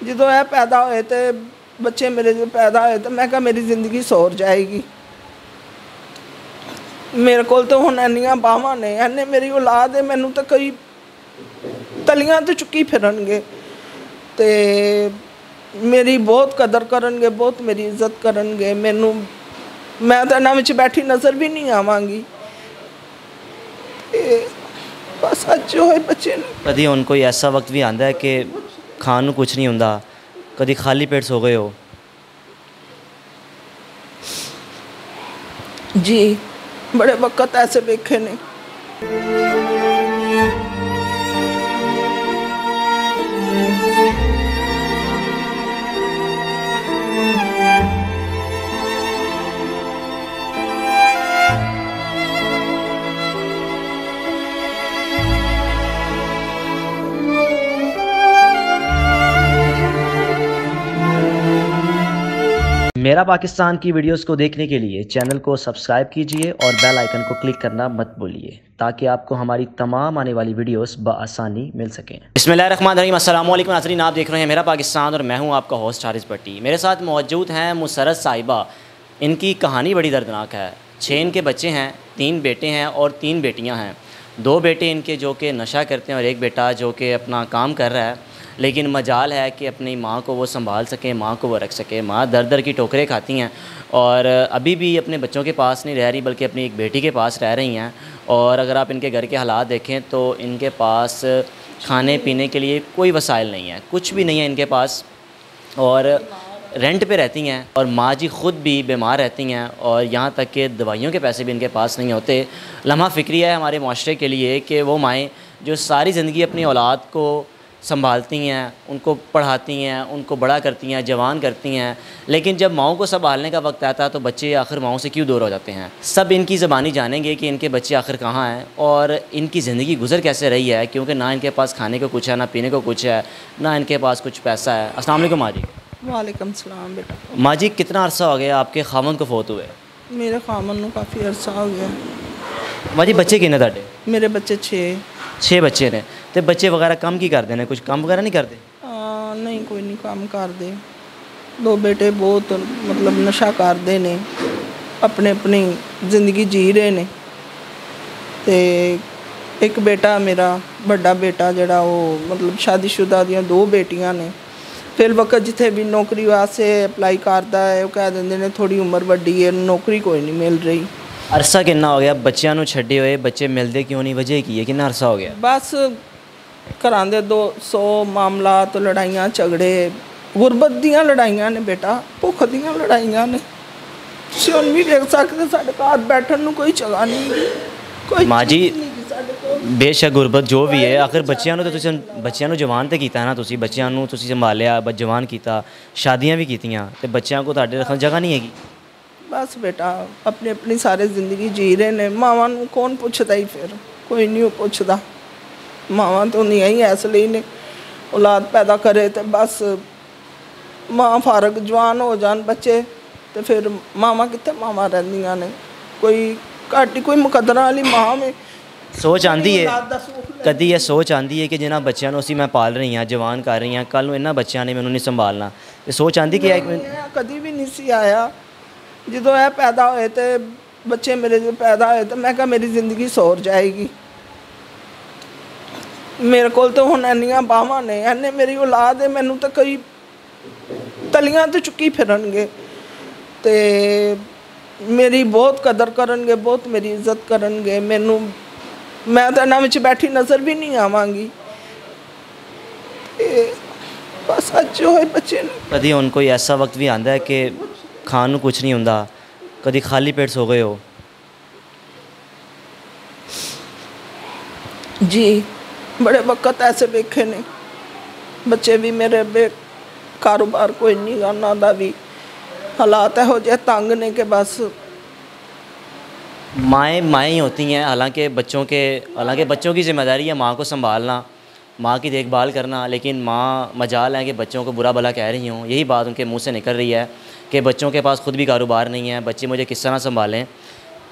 ਜਦੋਂ ਇਹ ਪੈਦਾ ਹੋਏ ਤੇ ਬੱਚੇ ਮੇਰੇ ਜੋ ਪੈਦਾ ਹੋਏ ਤਾਂ ਮੈਂ ਕਿਹਾ ਮੇਰੀ ਜ਼ਿੰਦਗੀ ਸੌਰ ਜਾਏਗੀ। ਮੇਰੇ ਕੋਲ ਤਾਂ ਹੁਣ ਇੰਨੀਆਂ ਬਾਹਾਂ ਨੇ, ਇੰਨੇ ਮੇਰੀ ਔਲਾਦ ਹੈ, ਮੈਨੂੰ ਤਾਂ ਕਈ ਤਲੀਆਂ ਤੇ ਚੁੱਕੀ ਫਿਰਨਗੇ ਤੇ ਮੇਰੀ ਬਹੁਤ ਕਦਰ ਕਰਨਗੇ, ਬਹੁਤ ਮੇਰੀ ਇੱਜ਼ਤ ਕਰਨਗੇ। ਮੈਂ ਤਾਂ ਇਹਨਾਂ ਵਿੱਚ ਬੈਠੀ ਨਜ਼ਰ ਵੀ ਨਹੀਂ ਆਵਾਂਗੀ। बस अच्छे होए बच्चे ने। कभी हुण कोई ऐसा वक्त भी आंदा है कि खाण नूं कुछ नहीं हुंदा, कभी खाली पेट सो गए हो? जी बड़े वक्त ऐसे देखे ने। मेरा पाकिस्तान की वीडियोस को देखने के लिए चैनल को सब्सक्राइब कीजिए और बेल आइकन को क्लिक करना मत भूलिए ताकि आपको हमारी तमाम आने वाली वीडियोस बआसानी मिल सकें। बिस्मिल्लाहिर्रहमानिर्रहीम, अस्सलाम वालेकुम नाज़रीन, आप देख रहे हैं मेरा पाकिस्तान और मैं हूं आपका होस्ट हारिस भट्टी। मेरे साथ मौजूद हैं मुसर्रत साहिबा। इनकी कहानी बड़ी दर्दनाक है। 6 इनके बच्चे हैं, 3 बेटे हैं और 3 बेटियाँ हैं। 2 बेटे इनके जो कि नशा करते हैं और एक बेटा जो कि अपना काम कर रहा है, लेकिन मजाल है कि अपनी माँ को वो संभाल सकें, माँ को वो रख सके। माँ दर दर की ठोकरें खाती हैं और अभी भी अपने बच्चों के पास नहीं रह रही बल्कि अपनी एक बेटी के पास रह रही हैं। और अगर आप इनके घर के हालात देखें तो इनके पास खाने पीने के लिए कोई वसाइल नहीं है, कुछ भी नहीं है इनके पास, और रेंट पे रहती हैं। और माँ जी ख़ुद भी बीमार रहती हैं और यहाँ तक कि दवाइयों के पैसे भी इनके पास नहीं होते। लम्हा फ़िक्री है हमारे माशरे के लिए कि वो माएँ जो सारी ज़िंदगी अपनी औलाद को संभालती हैं, उनको पढ़ाती हैं, उनको बड़ा करती हैं, जवान करती हैं, लेकिन जब माओं को संभालने का वक्त आता है तो बच्चे आखिर माओं से क्यों दूर हो जाते हैं। सब इनकी ज़बानी जानेंगे कि इनके बच्चे आखिर कहाँ हैं और इनकी ज़िंदगी गुजर कैसे रही है, क्योंकि ना इनके पास खाने को कुछ है, ना पीने को कुछ है, ना इनके पास कुछ पैसा है। अस्सलाम वालेकुम माँ जी। वालेकुम सलाम बेटा। माँ जी, कितना अरसा हो गया आपके खामन को फोत हुए? मेरे खामन को काफ़ी अरसा हो गया। माँ जी बच्चे कितने तुहाडे? मेरे बच्चे 6 बच्चे ने। तो बच्चे वगैरह काम की करते हैं, कुछ काम वगैरह नहीं करते? नहीं, कोई नहीं काम करते। 2 बेटे बहुत मतलब नशा करते ने, अपने अपनी ज़िंदगी जी रहे ने। ते एक बेटा मेरा बड़ा बेटा जड़ा वो मतलब शादीशुदा दियां 2 बेटियां ने। फिर वक्त जिथे भी नौकरी वास्ते अप्लाई करता है वो कह देंगे ने थोड़ी उम्र वड्डी है, नौकरी कोई नहीं मिल रही। अरसा कितना हो गया बच्चों नूं छड्डे हुए? बच्चे मिलते क्यों नहीं, वजह की है, कितना अरसा हो गया? बस घरां दे 200 मामला तो लड़ाइयाँ झगड़े, गुरबत दियां लड़ाइयां ने बेटा, भुख दियां लड़ाइयां ने। तुसीं हुण भी देख सकदे साडे घर बैठण नूं कोई जगह नहीं, कोई माँ जी साडे कोल। बेशक गुरबत जो भी है, आखिर बच्चों तो तुसीं बच्चों नूं जवान तो कीता ना, तुसीं बच्चों नूं तुसीं संभालिया, जवान कीता, शादियां भी कीतियां, ते बच्चों को तुहाडे रखण जगह नहीं हैगी। बस बेटा अपनी अपनी सारी जिंदगी जी रहे ने, मावां नूं कौन पुछदा ही, फिर कोई नहीं पुछदा। मावां तो नहीं ही इसलिए ने औलाद पैदा करे तो बस माँ फारग जवान हो जान बच्चे तो फिर मावां कितने मावां रहिंदियां ने, कोई घट ही कोई मुकदरा वाली माँ में सोच आती है, कभी यह सोच आती है कि जिन्होंने बच्चों असी मैं पाल रही हाँ, जवान कर रही हाँ, कल नूं इन्हां बच्चों ने मैनूं नहीं संभालना, तो सोच आती कि कभी भी नहीं सी आया। जो यह पैदा होए तो बच्चे मेरे जो पैदा होए तो मैं कहा मेरी ज़िंदगी सौर जाएगी। मेरे को तो हुण इन्नियां बाहां ने, इन्ने मेरी औलाद है, मैनू तो कई तलियां तो चुकी फिरनगे ते मेरी बहुत कदर करनगे, बहुत मेरी इज्जत करनगे। मैं तो इन्हां विच बैठी नज़र भी नहीं आवांगी। बस अच्छे होए बच्चे ने। कभी हुण कोई ऐसा वक्त भी आंदा है कि खाण नूं कुछ नहीं हुंदा, कभी खाली पेट सो गए हो? जी बड़े वक्त ऐसे देखे ने। बच्चे भी मेरे कारोबार कोई नहीं गा, उन्हां दा भी हालात हो जाए तंग ने कि बस। माएँ ही होती हैं, हालांकि बच्चों की जिम्मेदारी है माँ को संभालना, माँ की देखभाल करना, लेकिन माँ मजाल है कि बच्चों को बुरा भला कह रही हूँ। यही बात उनके मुंह से निकल रही है कि बच्चों के पास खुद भी कारोबार नहीं है, बच्चे मुझे किस तरह संभालें।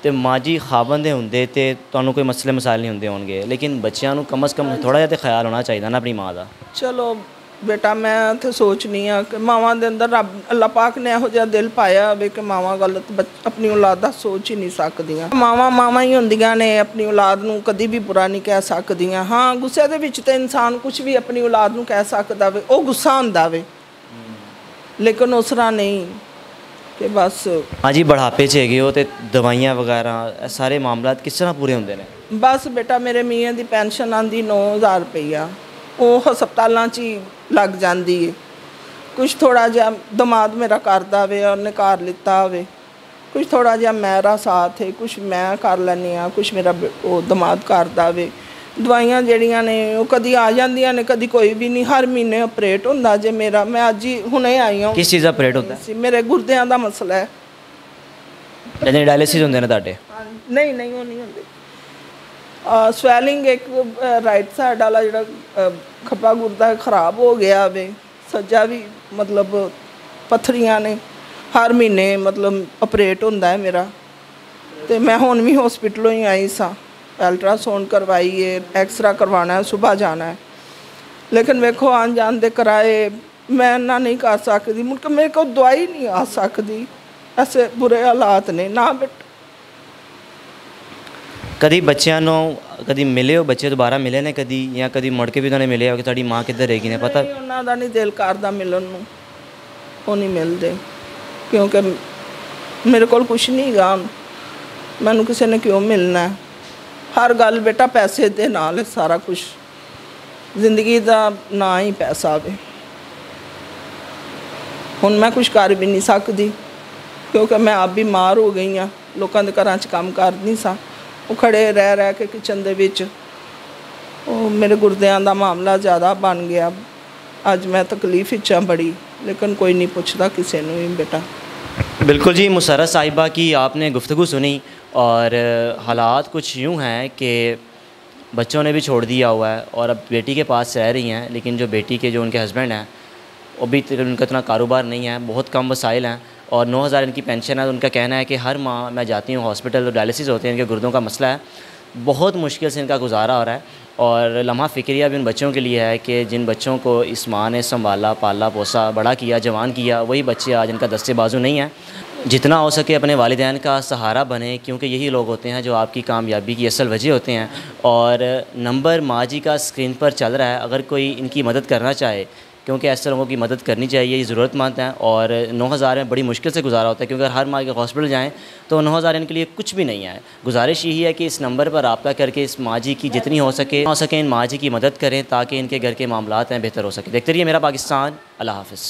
तो माँ जी खाबन दे होंदे ते तुहानूं कोई मसले मसाइल नहीं होंदे होणगे, लेकिन बच्चों को कम अज़ कम थोड़ा जिहा ख्याल होना चाहिए ना अपनी माँ का। चलो बेटा मैं तो सोचनी हाँ कि मावां दे अंदर रब अल्लाह पाक ने इहो जिहा दिल पाया होवे कि मावां गलत अपनी औलाद दा सोच ही नहीं सकदियां। मावां ही हुंदियां ने, अपनी औलाद नूं कदी भी बुरा नहीं कह सकदियां। हाँ गुस्से दे विच ते इंसान कुछ भी अपनी औलाद नूं कह सकदा वे, वो गुस्सा हुंदा वे, लेकिन उस तरह नहीं कि बस। हाँ जी, बुढ़ापे च हैगे हो ते दवाइयां वगैरह सारे मामलात किस तरह पूरे होंदे ने? बस बेटा मेरे मियाँ दी पेंशन आंदी 9,000 रुपया, ਉਹ ਹਸਪਤਾਲਾਂ 'ਚ ਹੀ ਲੱਗ ਜਾਂਦੀ ਹੈ। ਕੁਛ ਥੋੜ੍ਹਾ ਜਿਹਾ ਦਿਮਾਗ ਮੇਰਾ ਕਰਦਾ ਵੇ, ਉਹਨੇ ਕਰ ਲਿੱਤਾ ਹੋਵੇ, ਕੁਛ ਥੋੜ੍ਹਾ ਜਿਹਾ ਮੇਰਾ ਸਾਥ ਹੈ, ਕੁਛ ਮੈਂ ਕਰ ਲੈਂਦੀ ਹਾਂ, ਕੁਛ ਮੇਰਾ ਉਹ ਦਿਮਾਗ ਕਰਦਾ ਵੇ। ਦਵਾਈਆਂ ਜਿਹੜੀਆਂ ਨੇ ਉਹ ਕਦੀ ਆ ਜਾਂਦੀਆਂ ਨੇ, ਕਦੀ ਕੋਈ ਵੀ ਨਹੀਂ। ਹਰ ਮਹੀਨੇ ਆਪਰੇਟ ਹੁੰਦਾ ਜੇ ਮੇਰਾ। ਮੈਂ ਅੱਜ ਹੀ ਹੁਣੇ ਆਈ ਹਾਂ। ਕਿਸ ਚੀਜ਼ ਦਾ ਆਪਰੇਟ ਹੁੰਦਾ ਸੀ? ਮੇਰੇ ਗੁਰਦਿਆਂ ਦਾ ਮਸਲਾ ਹੈ। ਜਿਹੜੇ ਡਾਇਲਿਸਿਸ ਹੁੰਦੇ ਨੇ ਤੁਹਾਡੇ? ਨਹੀਂ ਨਹੀਂ, ਉਹ ਨਹੀਂ ਹੁੰਦੇ। ਸਵੈਲਿੰਗ ਇੱਕ ਰਾਈਟ ਸਾਈਡ ਵਾਲਾ ਜਿਹੜਾ ਖੱਬਾ ਗੁਰਦਾ ਖਰਾਬ ਹੋ ਗਿਆ ਵੇ, ਸੱਜਾ ਵੀ ਮਤਲਬ ਪੱਥਰੀਆਂ ਨੇ। ਹਰ ਮਹੀਨੇ ਮਤਲਬ ਆਪਰੇਟ ਹੁੰਦਾ ਹੈ ਮੇਰਾ। ਤੇ ਮੈਂ ਹੁਣ ਵੀ ਹਸਪੀਟਲੋਂ ਹੀ ਆਈ ਸਾਂ, ਅਲਟਰਾਸਾਊਂਡ ਕਰਵਾਈ ਹੈ, ਐਕਸਰਾ ਕਰਵਾਉਣਾ ਹੈ, ਸੁਬਾਹ ਜਾਣਾ ਹੈ। ਲੇਕਿਨ ਵੇਖੋ ਆਉਣ ਜਾਣ ਦੇ ਕਿਰਾਏ ਮੈਂ ਇੰਨਾ ਨਹੀਂ ਕਰ ਸਕਦੀ, ਮੁੜ ਕੇ ਮੇਰੇ ਕੋਲ ਦਵਾਈ ਨਹੀਂ ਆ ਸਕਦੀ। ਐਸੇ ਬੁਰੇ ਹਾਲਾਤ ਨੇ ਨਾ ਬੇਟਾ। कभी बच्चों कभी मिले हो, बच्चे दोबारा मिले ने कभी, या कभी मुड़ के भी उन्होंने मिले हो कि तुहाडी माँ किधर रहेगी ने पता? उन्हों का नहीं दिल करता मिलन नूं, वो नहीं मिलते क्योंकि मेरे को कुछ नहीं गा। मैनू किसी ने क्यों मिलना है? हर गल बेटा पैसे दे नाल सारा कुछ, जिंदगी का ना ही पैसा वे। हुण मैं कुछ कर भी नहीं सकती क्योंकि मैं आप बीमार हो गई हाँ। लोगों के घर च काम कर नहीं सा, ਉਹ ਖੜੇ ਰਹਿ ਕੇ ਕਿਚਨ ਦੇ ਵਿੱਚ। ਉਹ ਮੇਰੇ ਗੁਰਦਿਆਂ ਦਾ ਮਾਮਲਾ ਜ਼ਿਆਦਾ ਬਣ ਗਿਆ। ਅੱਜ मैं तकलीफ ਵਿੱਚ ਹਾਂ बड़ी, लेकिन कोई नहीं पूछता किसी ने भी बेटा। बिल्कुल जी, मुसर्रत साहिबा की आपने गुफ्तगू सुनी और हालात कुछ यूँ हैं कि बच्चों ने भी छोड़ दिया हुआ है और अब बेटी के पास रह रही हैं, लेकिन जो बेटी के जो उनके हस्बैंड हैं वो भी उनका इतना कारोबार नहीं है, बहुत कम वसाइल हैं और 9,000 इनकी पेंशन है। तो उनका कहना है कि हर माह मैं जाती हूँ हॉस्पिटल, डायलिसिस होते हैं, इनके गुर्दों का मसला है, बहुत मुश्किल से इनका गुजारा हो रहा है। और लम्हा फ़िक्रिया भी उन बच्चों के लिए है कि जिन बच्चों को इस माँ ने संभाला, पाला, पोसा, बड़ा किया, जवान किया, वही बच्चे आज इनका दस्ते बाजू नहीं है। जितना हो सके अपने वालिदैन का सहारा बने, क्योंकि यही लोग होते हैं जो आपकी कामयाबी की असल वजह होते हैं। और नंबर माँ जी का स्क्रीन पर चल रहा है, अगर कोई इनकी मदद करना चाहे, क्योंकि ऐसे लोगों की मदद करनी चाहिए, ये ज़रूरतमंद हैं। और 9,000 में बड़ी मुश्किल से गुजारा होता है, क्योंकि हर माह के हॉस्पिटल जाएं तो 9,000 इनके लिए कुछ भी नहीं है। गुजारिश यही है कि इस नंबर पर रब्ता करके इस माँ जी की जितनी हो सके इन माँ जी की मदद करें ताकि इनके घर के मामलात हैं बेहतर हो सके। देखते रहिए मेरा पाकिस्तान। अल्लाह हाफ़िज़।